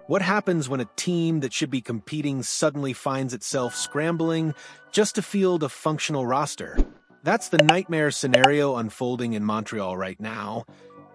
What happens when a team that should be competing suddenly finds itself scrambling just to field a functional roster? That's the nightmare scenario unfolding in Montreal right now,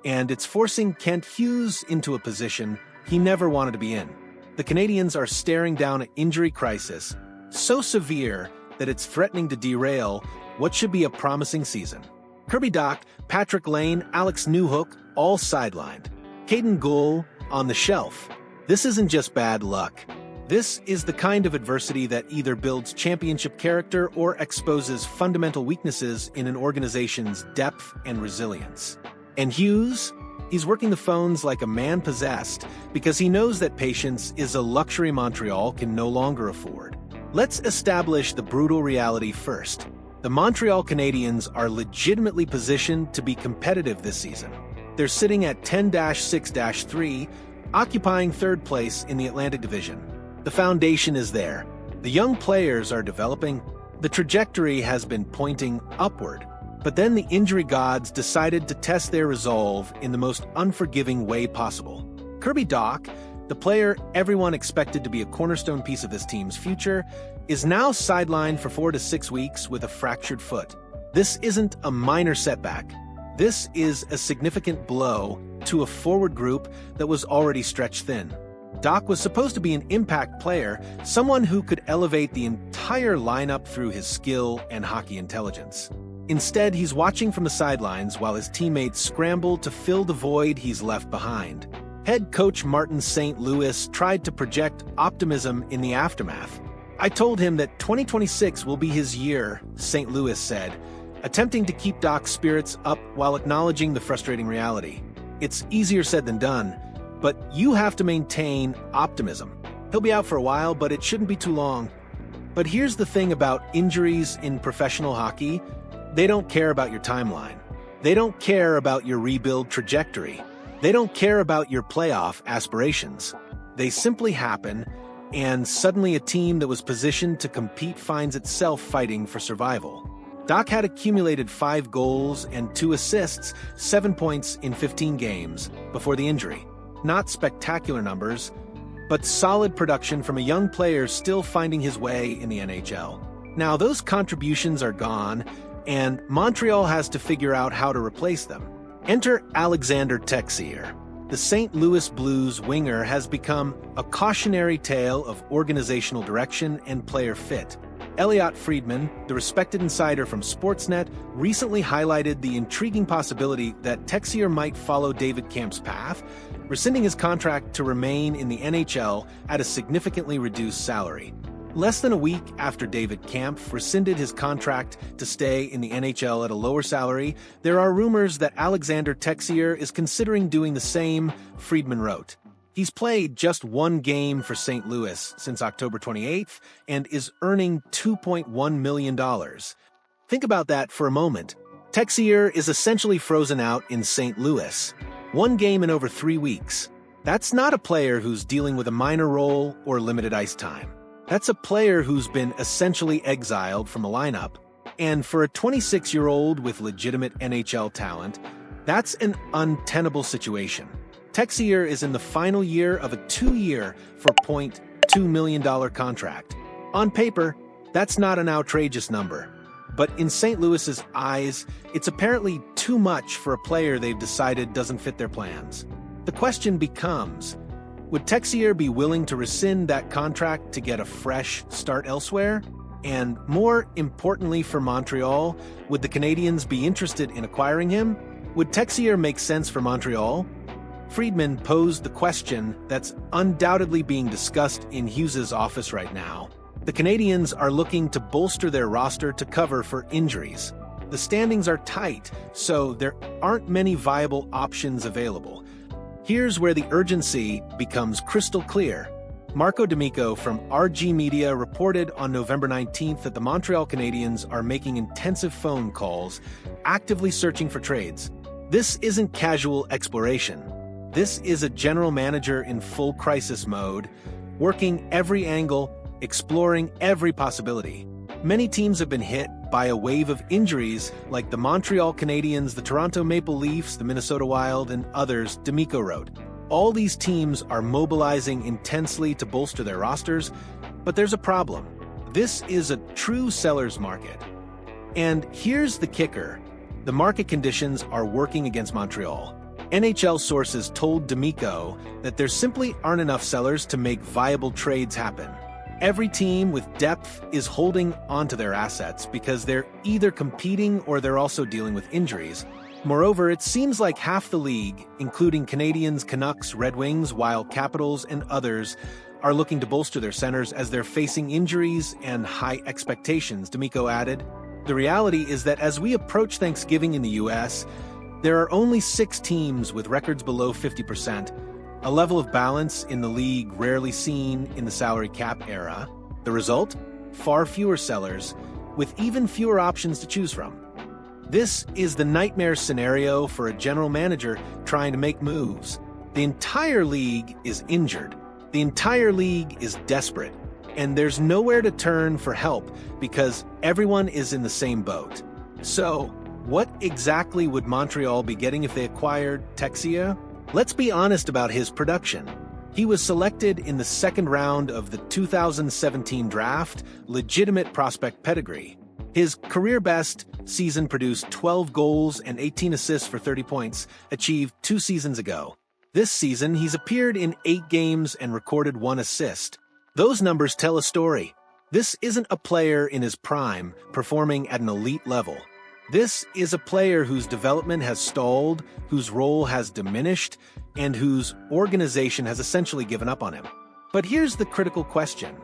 and it's forcing Kent Hughes into a position he never wanted to be in. The Canadiens are staring down an injury crisis so severe that it's threatening to derail what should be a promising season. Kirby Dach, Patrick Lane, Alex Newhook, all sidelined. Caden Gull on the shelf. This isn't just bad luck. This is the kind of adversity that either builds championship character or exposes fundamental weaknesses in an organization's depth and resilience. And Hughes? He's working the phones like a man possessed because he knows that patience is a luxury Montreal can no longer afford. Let's establish the brutal reality first. The Montreal Canadiens are legitimately positioned to be competitive this season. They're sitting at 10-6-3, occupying third place in the Atlantic Division. The foundation is there. The young players are developing. The trajectory has been pointing upward. But then the injury gods decided to test their resolve in the most unforgiving way possible. Kirby Dach, the player everyone expected to be a cornerstone piece of this team's future, is now sidelined for 4 to 6 weeks with a fractured foot. This isn't a minor setback. This is a significant blow to a forward group that was already stretched thin. Dach was supposed to be an impact player, someone who could elevate the entire lineup through his skill and hockey intelligence. Instead, he's watching from the sidelines while his teammates scramble to fill the void he's left behind. Head coach Martin St. Louis tried to project optimism in the aftermath. "I told him that 2026 will be his year," St. Louis said, attempting to keep Dach's spirits up while acknowledging the frustrating reality. "It's easier said than done, but you have to maintain optimism. He'll be out for a while, but it shouldn't be too long." But here's the thing about injuries in professional hockey. They don't care about your timeline. They don't care about your rebuild trajectory. They don't care about your playoff aspirations. They simply happen, and suddenly a team that was positioned to compete finds itself fighting for survival. Dach had accumulated 5 goals and 2 assists, 7 points in 15 games before the injury. Not spectacular numbers, but solid production from a young player still finding his way in the NHL. Now those contributions are gone, and Montreal has to figure out how to replace them. Enter Alexandre Texier. The St. Louis Blues winger has become a cautionary tale of organizational direction and player fit. Elliotte Friedman, the respected insider from Sportsnet, recently highlighted the intriguing possibility that Texier might follow David Kampf's path, rescinding his contract to remain in the NHL at a significantly reduced salary. Less than a week after David Kampf rescinded his contract to stay in the NHL at a lower salary, there are rumors that Alexandre Texier is considering doing the same, Friedman wrote. He's played just 1 game for St. Louis since October 28th and is earning $2.1 million. Think about that for a moment. Texier is essentially frozen out in St. Louis. 1 game in over 3 weeks. That's not a player who's dealing with a minor role or limited ice time. That's a player who's been essentially exiled from the lineup. And for a 26-year-old with legitimate NHL talent, that's an untenable situation. Texier is in the final year of a 2-year, $4.2 million contract. On paper, that's not an outrageous number. But in St. Louis's eyes, it's apparently too much for a player they've decided doesn't fit their plans. The question becomes, would Texier be willing to rescind that contract to get a fresh start elsewhere? And more importantly for Montreal, would the Canadiens be interested in acquiring him? Would Texier make sense for Montreal? Friedman posed the question that's undoubtedly being discussed in Hughes' office right now. The Canadiens are looking to bolster their roster to cover for injuries. The standings are tight, so there aren't many viable options available. Here's where the urgency becomes crystal clear. Marco D'Amico from RG Media reported on November 19th that the Montreal Canadiens are making intensive phone calls, actively searching for trades. This isn't casual exploration. This is a general manager in full crisis mode, working every angle, exploring every possibility. Many teams have been hit by a wave of injuries like the Montreal Canadiens, the Toronto Maple Leafs, the Minnesota Wild, and others, D'Amico wrote. All these teams are mobilizing intensely to bolster their rosters, but there's a problem. This is a true seller's market. And here's the kicker. The market conditions are working against Montreal. NHL sources told D'Amico that there simply aren't enough sellers to make viable trades happen. Every team with depth is holding onto their assets because they're either competing or they're also dealing with injuries. Moreover, it seems like half the league, including Canadiens, Canucks, Red Wings, Wild Capitals, and others, are looking to bolster their centers as they're facing injuries and high expectations, D'Amico added. The reality is that as we approach Thanksgiving in the U.S., there are only 6 teams with records below 50%, a level of balance in the league rarely seen in the salary cap era. The result? Far fewer sellers, with even fewer options to choose from. This is the nightmare scenario for a general manager trying to make moves. The entire league is injured. The entire league is desperate. And there's nowhere to turn for help because everyone is in the same boat. So, what exactly would Montreal be getting if they acquired Texier? Let's be honest about his production. He was selected in the second round of the 2017 draft, legitimate prospect pedigree. His career-best season produced 12 goals and 18 assists for 30 points, achieved 2 seasons ago. This season, he's appeared in 8 games and recorded 1 assist. Those numbers tell a story. This isn't a player in his prime, performing at an elite level. This is a player whose development has stalled, whose role has diminished, and whose organization has essentially given up on him. But here's the critical question.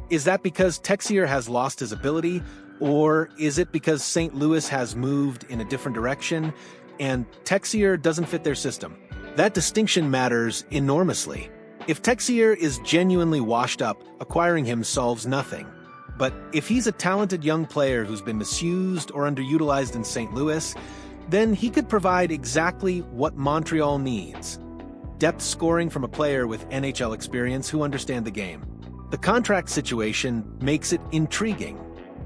Is that because Texier has lost his ability, or is it because St. Louis has moved in a different direction and Texier doesn't fit their system? That distinction matters enormously. If Texier is genuinely washed up, acquiring him solves nothing. But if he's a talented young player who's been misused or underutilized in St. Louis, then he could provide exactly what Montreal needs. Depth scoring from a player with NHL experience who understand the game. The contract situation makes it intriguing.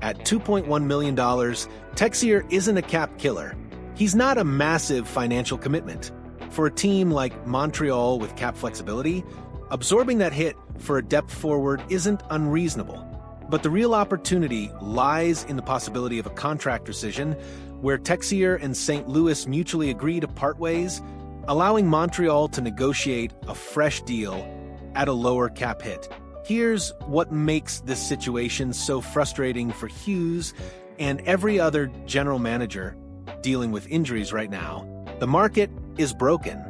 At $2.1 million, Texier isn't a cap killer. He's not a massive financial commitment. For a team like Montreal with cap flexibility, absorbing that hit for a depth forward isn't unreasonable. But the real opportunity lies in the possibility of a contract rescission where Texier and St. Louis mutually agree to part ways, allowing Montreal to negotiate a fresh deal at a lower cap hit. Here's what makes this situation so frustrating for Hughes and every other general manager dealing with injuries right now. The market is broken.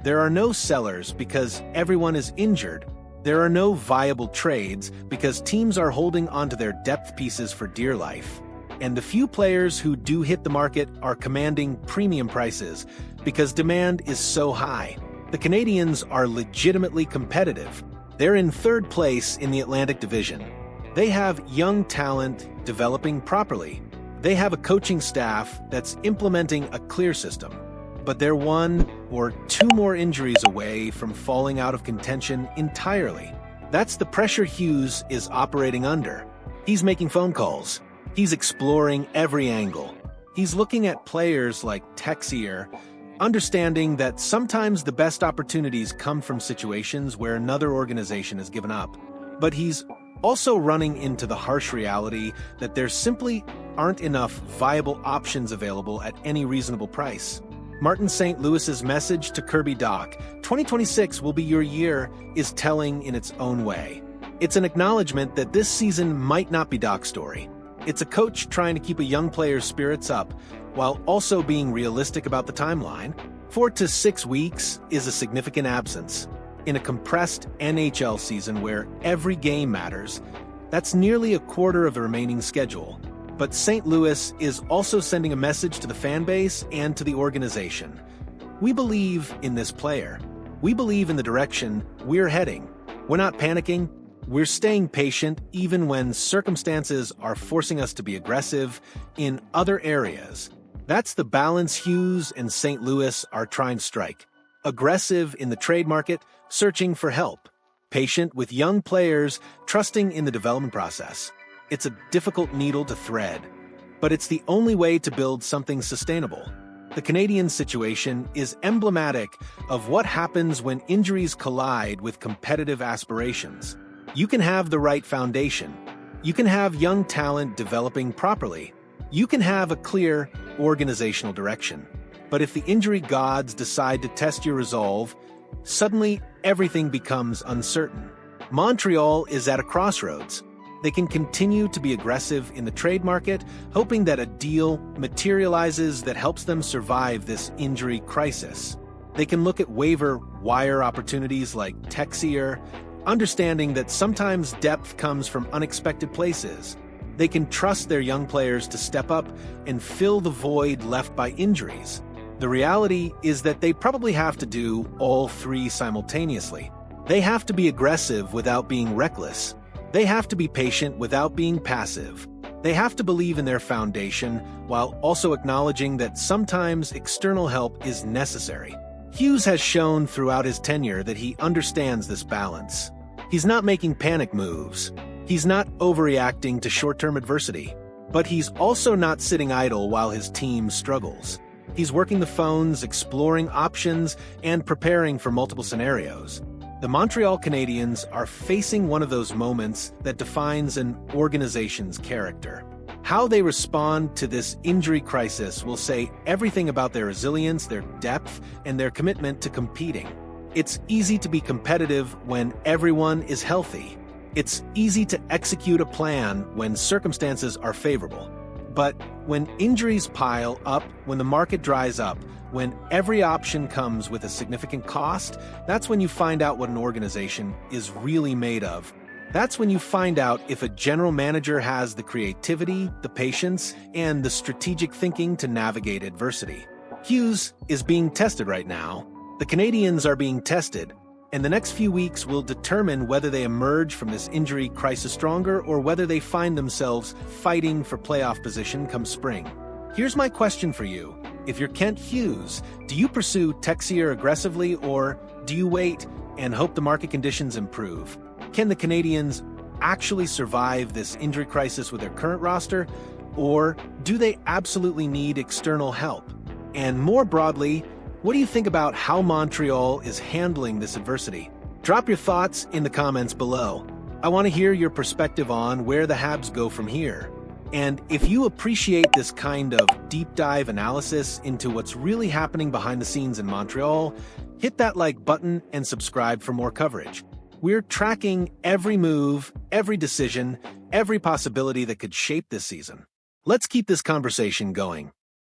There are no sellers because everyone is injured. There are no viable trades because teams are holding onto their depth pieces for dear life. And the few players who do hit the market are commanding premium prices because demand is so high. The Canadiens are legitimately competitive. They're in 3rd place in the Atlantic Division. They have young talent developing properly. They have a coaching staff that's implementing a clear system. But they're 1 or 2 more injuries away from falling out of contention entirely. That's the pressure Hughes is operating under. He's making phone calls. He's exploring every angle. He's looking at players like Texier, understanding that sometimes the best opportunities come from situations where another organization has given up. But he's also running into the harsh reality that there simply aren't enough viable options available at any reasonable price. Martin St. Louis's message to Kirby Dach, 2026 will be your year, is telling in its own way. It's an acknowledgement that this season might not be Dach's story. It's a coach trying to keep a young player's spirits up while also being realistic about the timeline. 4 to 6 weeks is a significant absence. In a compressed NHL season where every game matters, that's nearly a quarter of the remaining schedule. But St. Louis is also sending a message to the fan base and to the organization. We believe in this player. We believe in the direction we're heading. We're not panicking. We're staying patient even when circumstances are forcing us to be aggressive in other areas. That's the balance Hughes and St. Louis are trying to strike. Aggressive in the trade market, searching for help. Patient with young players, trusting in the development process. It's a difficult needle to thread, but it's the only way to build something sustainable. The Canadiens situation is emblematic of what happens when injuries collide with competitive aspirations. You can have the right foundation. You can have young talent developing properly. You can have a clear organizational direction. But if the injury gods decide to test your resolve, suddenly everything becomes uncertain. Montreal is at a crossroads. They can continue to be aggressive in the trade market, hoping that a deal materializes that helps them survive this injury crisis. They can look at waiver wire opportunities like Texier, understanding that sometimes depth comes from unexpected places. They can trust their young players to step up and fill the void left by injuries. The reality is that they probably have to do all three simultaneously. They have to be aggressive without being reckless. They have to be patient without being passive. They have to believe in their foundation while also acknowledging that sometimes external help is necessary. Hughes has shown throughout his tenure that he understands this balance. He's not making panic moves. He's not overreacting to short-term adversity. But he's also not sitting idle while his team struggles. He's working the phones, exploring options, and preparing for multiple scenarios. The Montreal Canadiens are facing one of those moments that defines an organization's character. How they respond to this injury crisis will say everything about their resilience, their depth, and their commitment to competing. It's easy to be competitive when everyone is healthy. It's easy to execute a plan when circumstances are favorable. But when injuries pile up, when the market dries up, when every option comes with a significant cost, that's when you find out what an organization is really made of. That's when you find out if a general manager has the creativity, the patience, and the strategic thinking to navigate adversity. Hughes is being tested right now. The Canadiens are being tested, and the next few weeks will determine whether they emerge from this injury crisis stronger or whether they find themselves fighting for playoff position come spring. Here's my question for you. If you're Kent Hughes, do you pursue Texier aggressively or do you wait and hope the market conditions improve? Can the Canadiens actually survive this injury crisis with their current roster, or do they absolutely need external help? And more broadly, what do you think about how Montreal is handling this adversity? Drop your thoughts in the comments below. I want to hear your perspective on where the Habs go from here. And if you appreciate this kind of deep dive analysis into what's really happening behind the scenes in Montreal, hit that like button and subscribe for more coverage. We're tracking every move, every decision, every possibility that could shape this season. Let's keep this conversation going.